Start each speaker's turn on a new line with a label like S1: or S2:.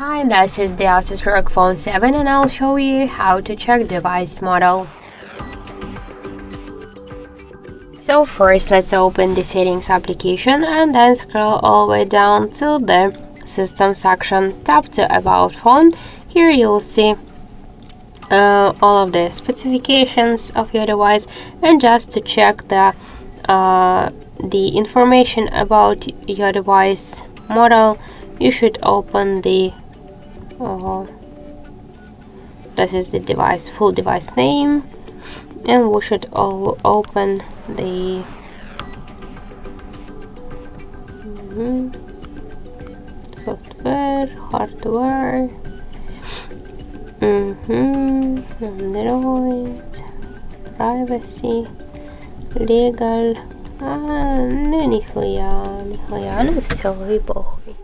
S1: Hi, this is the ASUS ROG Phone 7 and I'll show you how to check device model. So first let's open the settings application and then scroll all the way down to the system section. Tap to about phone. Here you'll see all of the specifications of your device, and just to check the information about your device model, you should open the this is the full device name, and we should open the software, hardware, Android, privacy, legal, нихуя, ну все, и похуй.